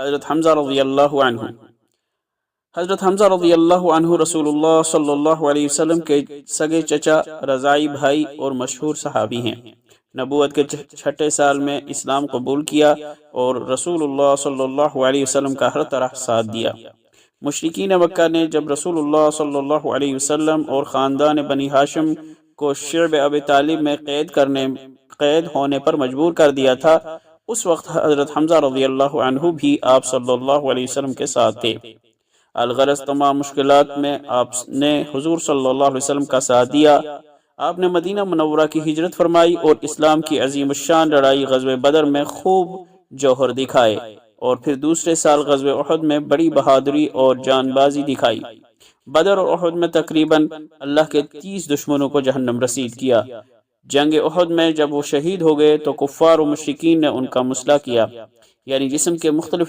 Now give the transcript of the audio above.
حضرت حمزہ رضی اللہ عنہ۔ حضرت حمزہ رضی اللہ عنہ رسول اللہ صلی اللہ علیہ وسلم کے سگے چچا، رضاعی بھائی اور مشہور صحابی ہیں۔ نبوت کے چھٹے سال میں اسلام قبول کیا اور رسول اللہ صلی اللہ علیہ وسلم کا ہر طرح ساتھ دیا۔ مشرکین مکہ نے جب رسول اللہ صلی اللہ علیہ وسلم اور خاندان بنی ہاشم کو شعب ابی طالب میں قید ہونے پر مجبور کر دیا تھا، اس وقت حضرت حمزہ رضی اللہ عنہ بھی آپ صلی اللہ علیہ وسلم کے ساتھ تھے۔ الغرض تمام مشکلات میں آپ نے حضور صلی اللہ علیہ وسلم کا ساتھ دیا۔ آپ نے مدینہ منورہ کی ہجرت فرمائی اور اسلام کی عظیم الشان لڑائی غزوہ بدر میں خوب جوہر دکھائے، اور پھر دوسرے سال غزوہ احد میں بڑی بہادری اور جان بازی دکھائی۔ بدر اور احد میں تقریباً اللہ کے 30 دشمنوں کو جہنم رسید کیا۔ جنگ احد میں جب وہ شہید ہو گئے تو کفار و مشرکین نے ان کا مسئلہ کیا، یعنی جسم کے مختلف